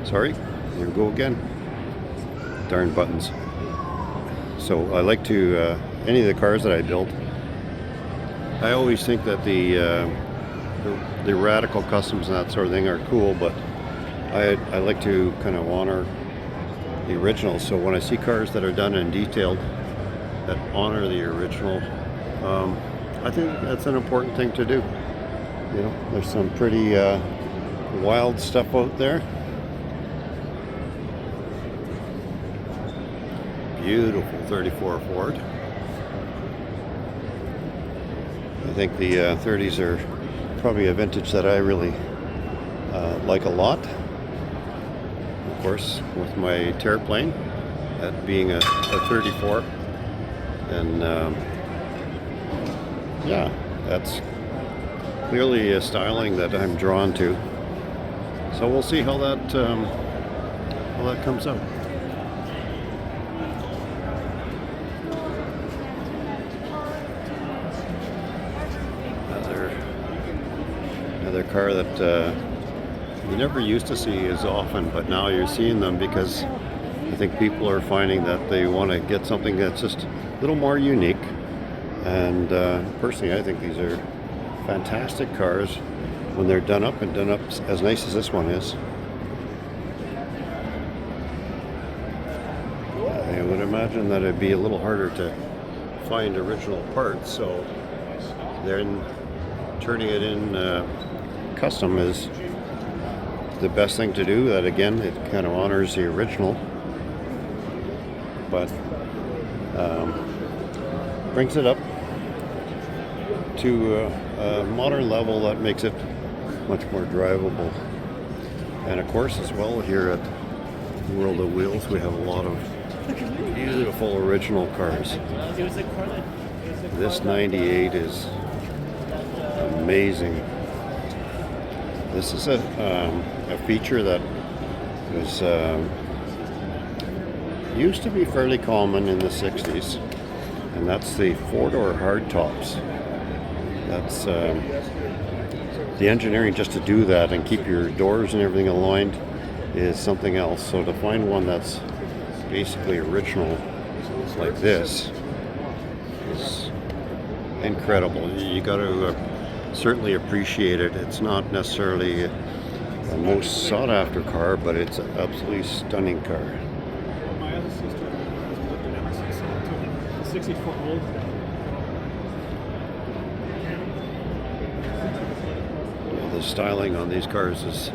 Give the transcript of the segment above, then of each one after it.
Sorry, here we go again. Darn buttons. So I like to, any of the cars that I build, I always think that the radical customs and that sort of thing are cool, but I like to kind of honor the originals. So when I see cars that are done and detailed that honor the original, I think that's an important thing to do. You know, there's some pretty wild stuff out there. Beautiful 34 Ford. I think the 30s are probably a vintage that I really like a lot. Of course, with my Terraplane, that being a 34. And yeah, that's clearly a styling that I'm drawn to. So we'll see how that comes out. Another car that you never used to see as often, but now you're seeing them because I think people are finding that they want to get something that's just a little more unique. And personally, I think these are fantastic cars when they're done up as nice as this one is. I would imagine that it'd be a little harder to find original parts, so then turning it in custom is the best thing to do. That again, it kind of honors the original, but brings it up to a modern level that makes it much more drivable. And of course, as well, here at World of Wheels, we have a lot of beautiful original cars. This 98 is amazing. This is a feature that was used to be fairly common in the 60s, and that's the four-door hardtops. That's the engineering just to do that and keep your doors and everything aligned is something else. So to find one that's basically original like this is incredible. You got to certainly appreciate it. It's not necessarily the most sought after car, but it's an absolutely stunning car. My other sister lived in Emerson, so it took 60-foot old. The styling on these cars is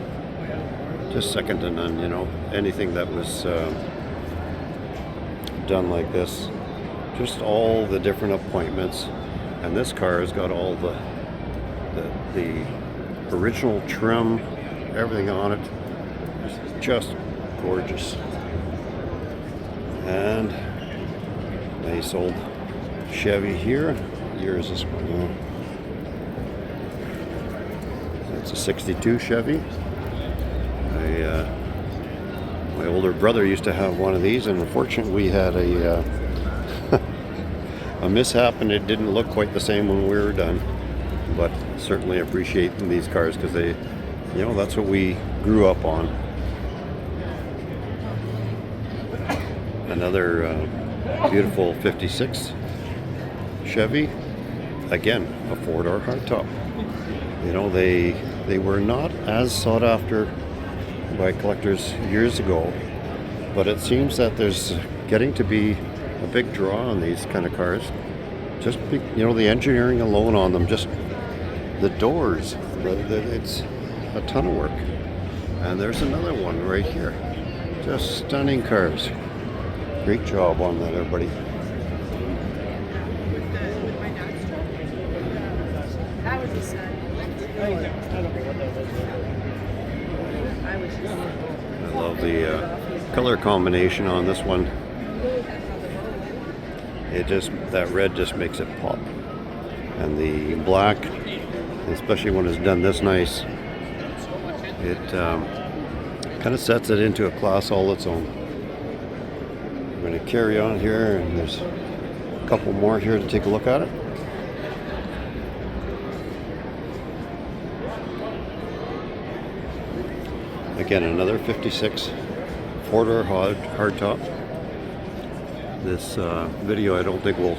just second to none. You know, anything that was done like this, just all the different appointments, and this car has got all the original trim, everything on it. It's just gorgeous. And nice old Chevy here. What year is this one? It's a 62 Chevy. My older brother used to have one of these, and unfortunately we had a a mishap, and it didn't look quite the same when we were done. But certainly appreciate these cars because they, you know, that's what we grew up on. Another beautiful 56 Chevy. Again, a four-door hardtop. You know, they were not as sought after by collectors years ago, but it seems that there's getting to be a big draw on these kind of cars. Just, you know, the engineering alone on them, just the doors, it's a ton of work. And there's another one right here. Just stunning cars. Great job on that, everybody. That was his son. I love the color combination on this one. It just, that red just makes it pop. And the black, especially when it's done this nice, it kind of sets it into a class all its own. I'm going to carry on here, and there's a couple more here to take a look at it. Again, another 56 four-door hardtop. This video I don't think will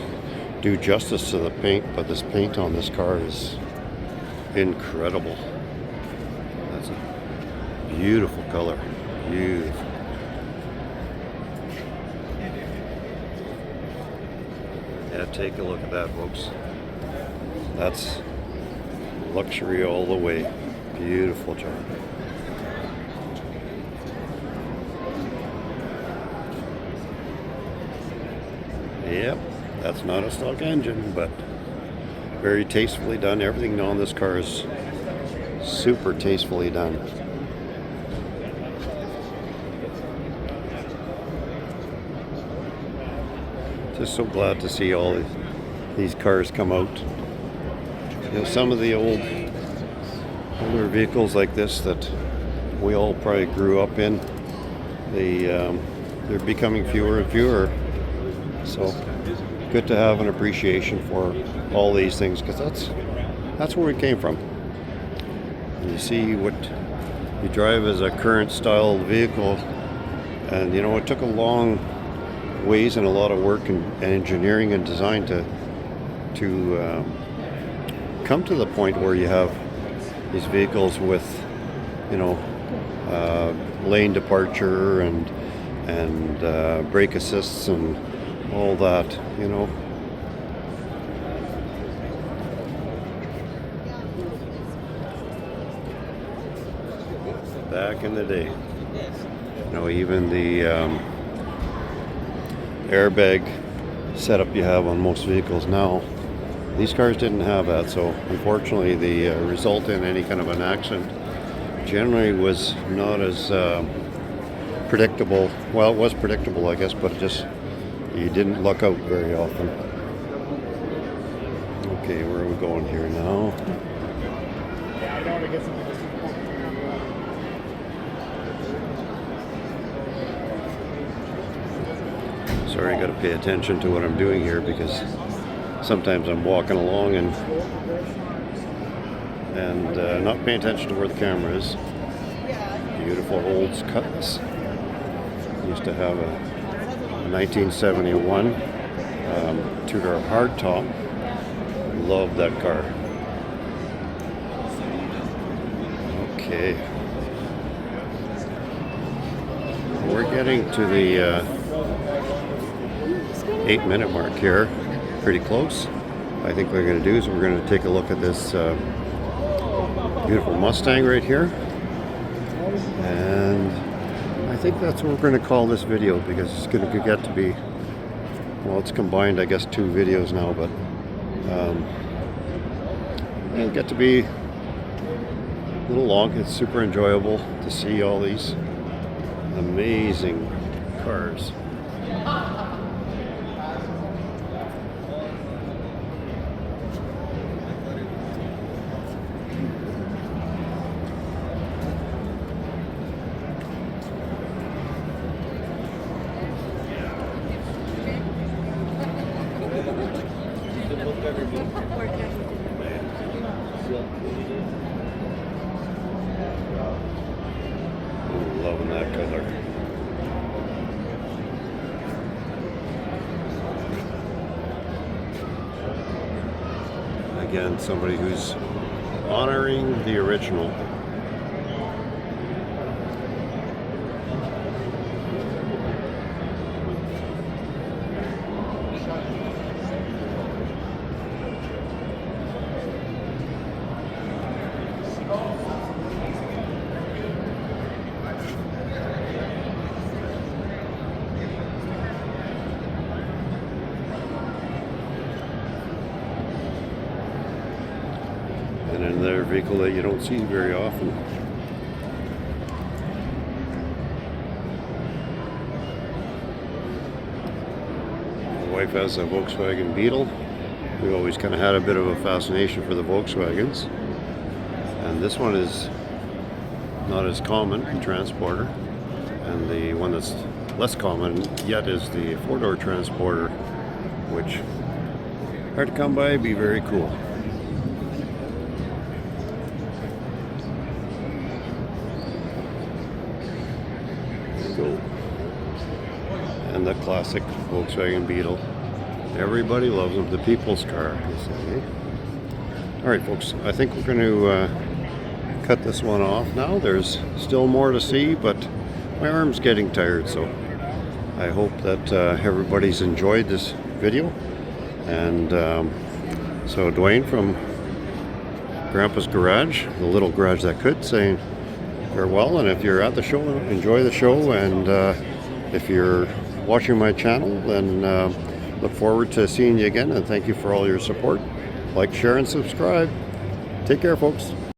do justice to the paint, but this paint on this car is incredible. That's a beautiful color. Beautiful. Yeah, take a look at that, folks. That's luxury all the way. Beautiful job. Yep, that's not a stock engine, but very tastefully done. Everything on this car is super tastefully done. Just so glad to see all these cars come out. You know, some of the older vehicles like this that we all probably grew up in, they're becoming fewer and fewer. So good to have an appreciation for all these things, because that's where we came from. And you see what you drive as a current style vehicle, and you know, it took a long ways and a lot of work and engineering and design to come to the point where you have these vehicles with, you know, lane departure and brake assists and all that, you know. Back in the day, you know, even the airbag setup you have on most vehicles now, these cars didn't have that. So unfortunately, the result in any kind of an accident generally was not as predictable. Well, it was predictable, I guess, but just you didn't luck out very often. Okay, where are we going here now? Yeah, I don't want to get something that's Sorry, I got to pay attention to what I'm doing here, because sometimes I'm walking along and not paying attention to where the camera is. Beautiful old Cutlass. Used to have a 1971 two-door hardtop. Love that car. Okay, we're getting to the 8-minute mark here. Pretty close. I think what we're going to do is we're going to take a look at this beautiful Mustang right here, and I think that's what we're going to call this video, because it's going to get to be, well, it's combined, I guess, 2 videos now, but it'll get to be a little long. It's super enjoyable to see all these amazing cars. Ooh, loving that color. Again, somebody who's honoring the original. And another vehicle that you don't see very often. My wife has a Volkswagen Beetle. We always kind of had a bit of a fascination for the Volkswagens. And this one is not as common in Transporter. And the one that's less common yet is the 4-door Transporter, which hard to come by, be very cool. go. And the classic Volkswagen Beetle. Everybody loves them. The people's car, you see. Eh? All right, folks. I think we're going to cut this one off now. There's still more to see, but my arm's getting tired, so I hope that everybody's enjoyed this video. And so Dwayne from Grandpa's Garage, the little garage that could, saying farewell. And if you're at the show, enjoy the show. And if you're watching my channel, then look forward to seeing you again. And thank you for all your support. Like, share, and subscribe. Take care, folks.